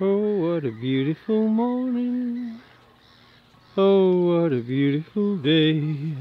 Oh, what a beautiful morning. Oh, what a beautiful day.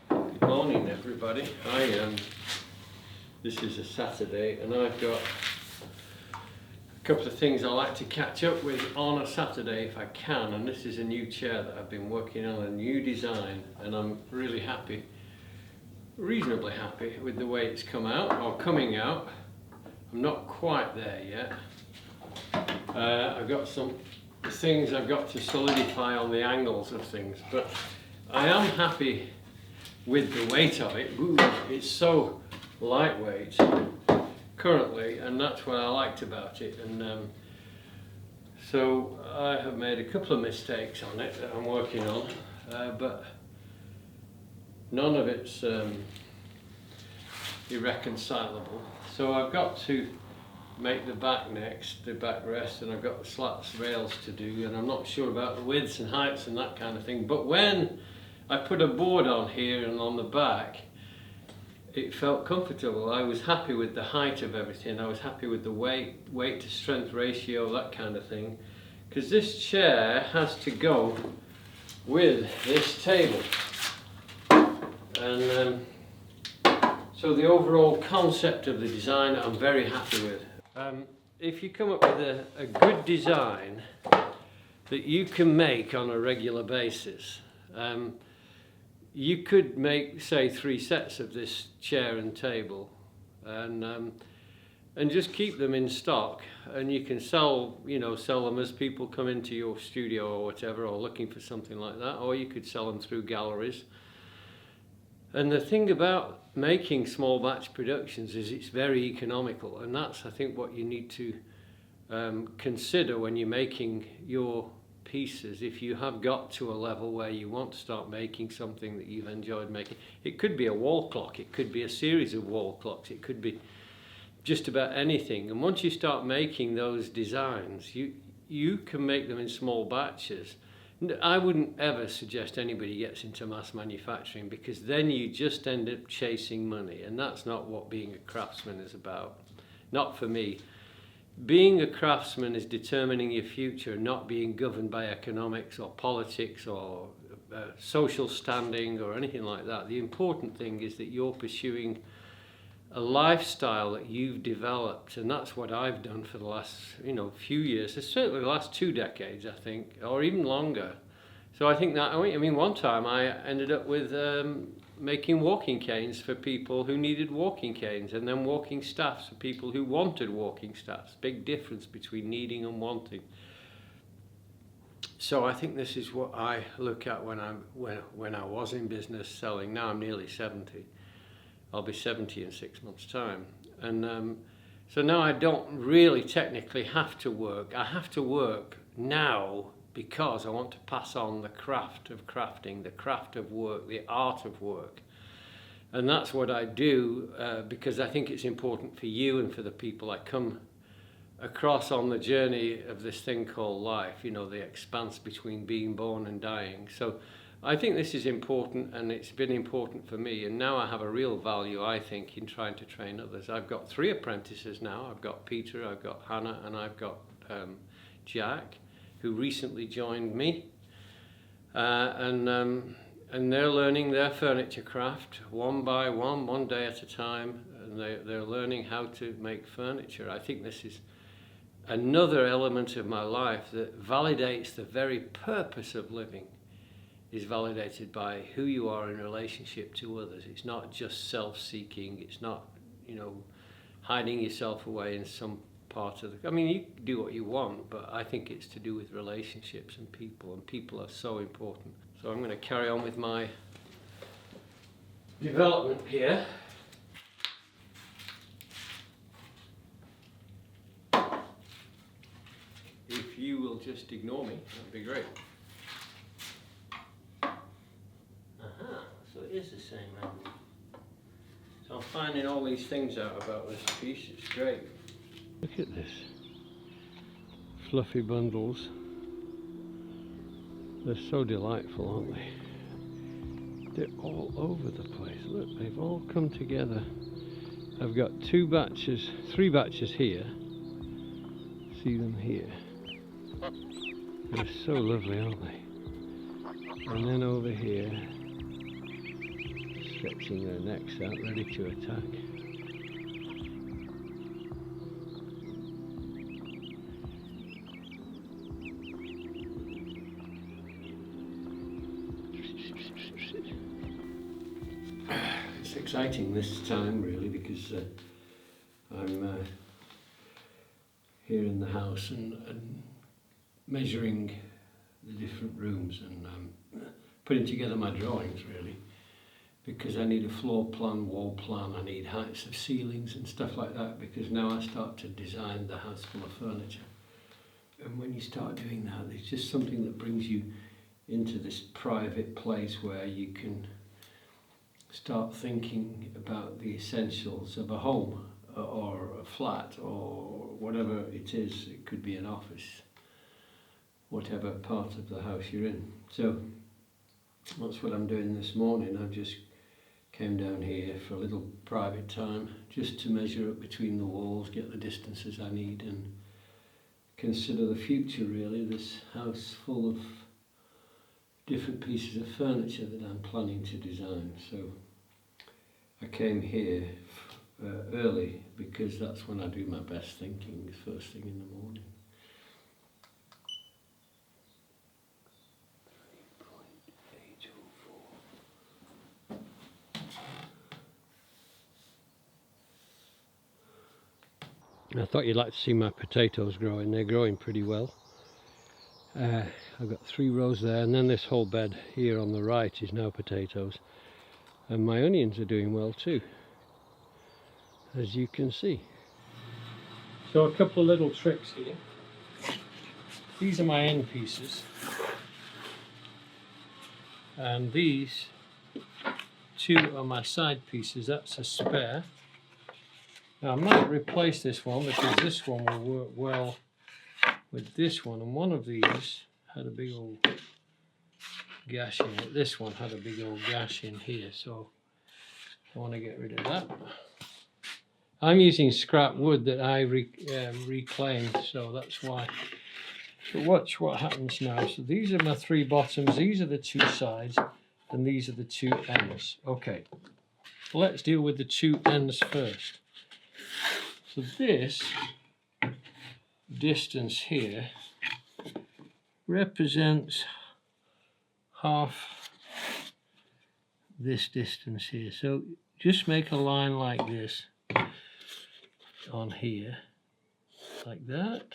Good morning, everybody. This is a Saturday, and I've got a couple of things I like to catch up with on a Saturday if I can. And this is a new chair that I've been working on, a new design, and I'm really happy, reasonably happy with the way it's come out, or coming out. I'm not quite there yet. I've got some things I've got to solidify on the angles of things, but I am happy with the weight of it. Ooh, it's so lightweight currently, and that's what I liked about it. And so I have made a couple of mistakes on it that I'm working on, but none of it's irreconcilable. So I've got to make the back next, the backrest, and I've got the slats rails to do, and I'm not sure about the widths and heights and that kind of thing. But when I put a board on here and on the back, it felt comfortable. I was happy with the height of everything. I was happy with the weight to strength ratio, that kind of thing, because this chair has to go with this table. And so the overall concept of the design I'm very happy with. If you come up with a good design that you can make on a regular basis, you could make, say, 3 sets of this chair and table, and just keep them in stock, and you can sell them as people come into your studio or whatever, or looking for something like that, or you could sell them through galleries. And the thing about making small batch productions is it's very economical, and that's, I think, what you need to consider when you're making your pieces. If you have got to a level where you want to start making something that you've enjoyed making, it could be a wall clock, it could be a series of wall clocks, it could be just about anything. And once you start making those designs, you can make them in small batches. I wouldn't ever suggest anybody gets into mass manufacturing, because then you just end up chasing money, and that's not what being a craftsman is about. Not for me. Being a craftsman is determining your future, not being governed by economics or politics or social standing or anything like that. The important thing is that you're pursuing a lifestyle that you've developed, and that's what I've done for the last few years, certainly the last 2 decades, I think, or even longer. So I think that, one time I ended up with making walking canes for people who needed walking canes, and then walking staffs for people who wanted walking staffs. Big difference between needing and wanting. So I think this is what I look at when I was in business selling. Now I'm nearly 70. I'll be 70 in 6 months' time. And so now I don't really technically have to work. I have to work now because I want to pass on the craft of crafting, the craft of work, the art of work. And that's what I do because I think it's important for you and for the people I come across on the journey of this thing called life, the expanse between being born and dying. So I think this is important, and it's been important for me, and now I have a real value, I think, in trying to train others. I've got 3 apprentices now. I've got Peter, I've got Hannah, and I've got Jack, who recently joined me, and they're learning their furniture craft one by one day at a time, and they're learning how to make furniture. I think this is another element of my life that validates the very purpose of living. Is validated by who you are in relationship to others. It's not just self-seeking. It's not, hiding yourself away in some part of the... you can do what you want, but I think it's to do with relationships and people are so important. So I'm going to carry on with my development here. If you will just ignore me, that'd be great. So it is the same angle. So I'm finding all these things out about this piece. It's great. Look at this. Fluffy bundles. They're so delightful, aren't they? They're all over the place. Look, they've all come together. I've got 3 batches here. See them here. They're so lovely, aren't they? And then over here, stretching their necks out, ready to attack. It's exciting this time really, because I'm here in the house and measuring the different rooms and putting together my drawings really, because I need a floor plan, wall plan, I need heights of ceilings and stuff like that, because now I start to design the house full of furniture. And when you start doing that, it's just something that brings you into this private place where you can start thinking about the essentials of a home or a flat or whatever it is. It could be an office, whatever part of the house you're in. So that's what I'm doing this morning. I just came down here for a little private time just to measure up between the walls, get the distances I need and consider the future really. This house full of different pieces of furniture that I'm planning to design. So I came here early because that's when I do my best thinking, first thing in the morning. I thought you'd like to see my potatoes growing. They're growing pretty well. I've got 3 rows there, and then this whole bed here on the right is now potatoes. And my onions are doing well too, as you can see. So a couple of little tricks here. These are my end pieces. And these 2 are my side pieces. That's a spare. Now I might replace this one because this one will work well with this one, and one of these had a big old gash in it. This one had a big old gash in here, so I want to get rid of that. I'm using scrap wood that I reclaimed, so that's why. So watch what happens now. So these are my 3 bottoms, these are the 2 sides, and these are the 2 ends. Okay, let's deal with the 2 ends first. So this distance here represents half this distance here. So just make a line like this on here, like that.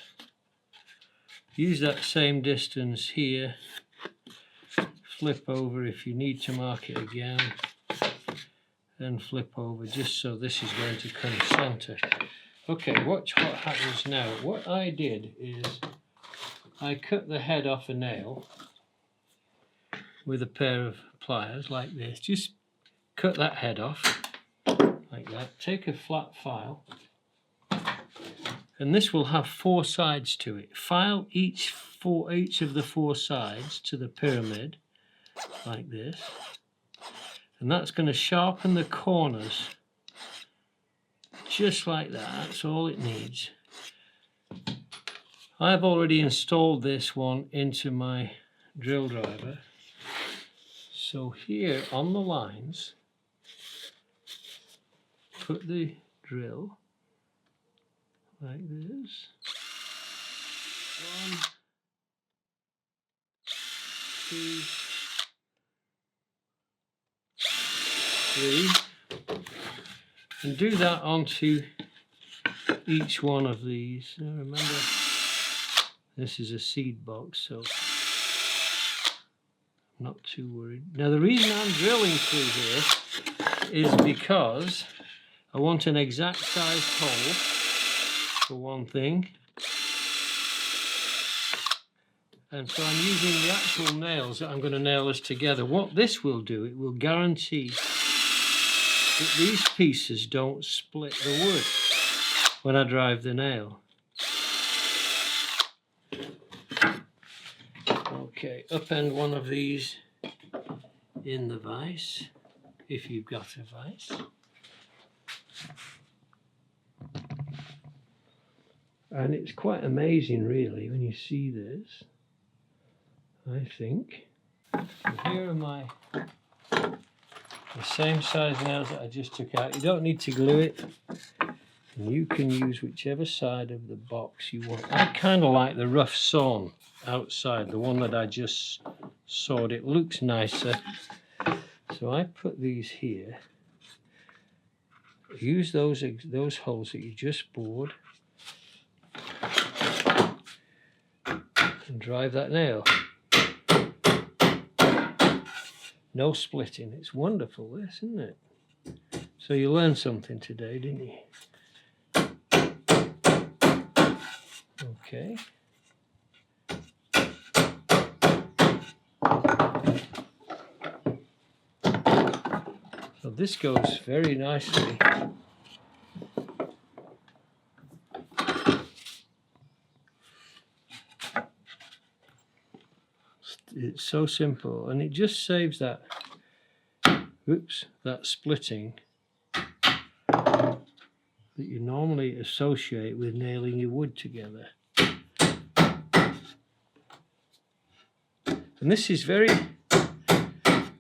Use that same distance here. Flip over if you need to mark it again. Then flip over just so this is going to come center. Okay, watch what happens now. What I did is I cut the head off a nail with a pair of pliers like this. Just cut that head off like that. Take a flat file, and this will have 4 sides to it. File each of the 4 sides to the pyramid like this, and that's going to sharpen the corners just like that. That's all it needs. I've already installed this one into my drill driver. So here on the lines, put the drill like this. 1, 2, 3. And do that onto each one of these. Now remember, this is a seed box, so I'm not too worried. Now the reason I'm drilling through here is because I want an exact sized hole, for one thing. And so I'm using the actual nails that I'm going to nail this together. What this will do, it will guarantee that these pieces don't split the wood when I drive the nail. Okay, upend one of these in the vise, if you've got a vise. And it's quite amazing really when you see this, I think. So here are my the same size nails that I just took out. You don't need to glue it. And you can use whichever side of the box you want. I kind of like the rough sawn outside, the one that I just sawed. It looks nicer. So I put these here. Use those holes that you just bored and drive that nail. No splitting. It's wonderful, this, isn't it? So you learned something today, didn't you? Okay. So this goes very nicely. It's so simple, and it just saves that, that splitting that you normally associate with nailing your wood together. And this is very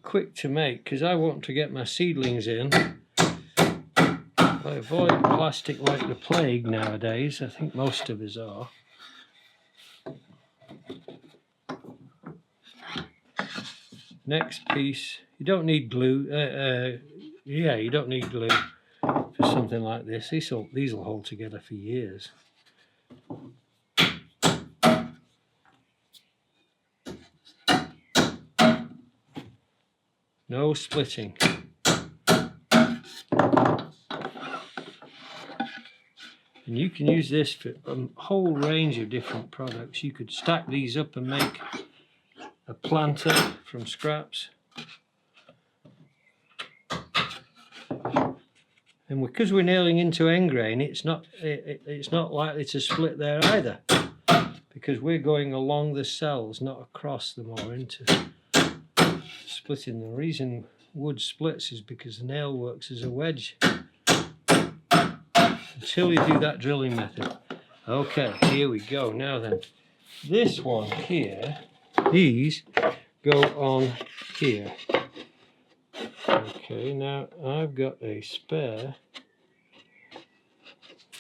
quick to make because I want to get my seedlings in. I avoid plastic like the plague nowadays. I think most of us are. Next piece, you don't need glue. Yeah, you don't need glue for something like this. These will hold together for years. No splitting. And you can use this for a whole range of different products. You could stack these up and make a planter from scraps. And because we're nailing into end grain, it's not likely to split there either, because we're going along the cells, not across them or into splitting. The reason wood splits is because the nail works as a wedge until you do that drilling method. Okay, here we go. Now then, this one here, these go on here. Okay, now I've got a spare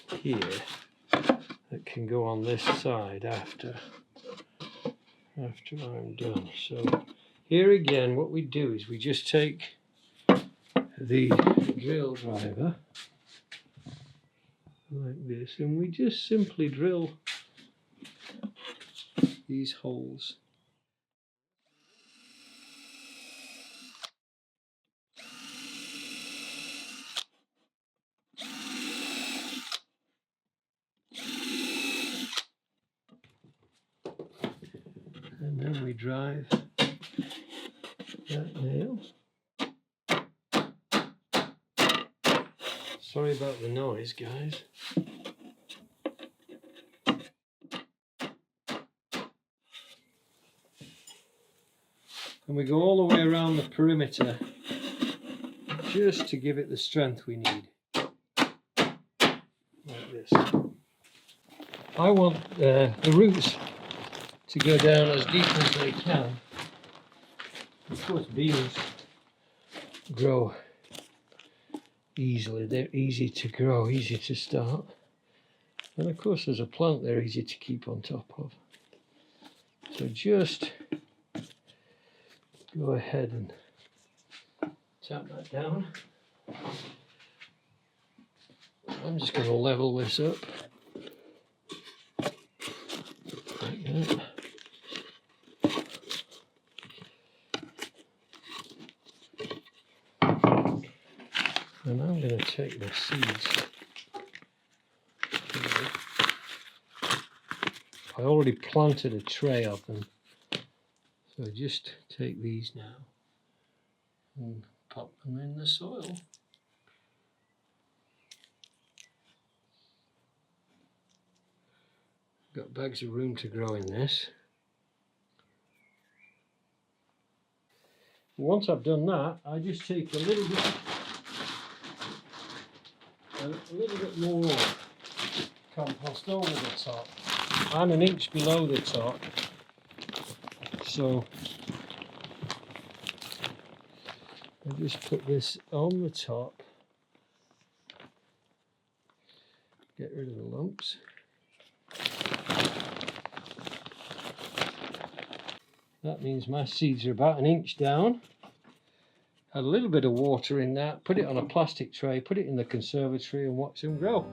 here that can go on this side after I'm done. So here again, what we do is we just take the drill driver like this, and we just simply drill these holes. And then we drive that nail. Sorry about the noise, guys. And we go all the way around the perimeter just to give it the strength we need. Like this. I want the roots to go down as deep as they can. Of course, beans grow easily. They're easy to grow, easy to start. And of course, as a plant, they're easy to keep on top of. So just go ahead and tap that down. I'm just going to level this up like that. And I'm going to take the seeds. I already planted a tray of them, so just take these now and pop them in the soil. Got bags of room to grow in this. Once I've done that, I just take a little bit more compost over the top and an inch below the top. So I just put this on the top, get rid of the lumps. That means my seeds are about an inch down. Add a little bit of water in that, put it on a plastic tray, put it in the conservatory and watch them grow.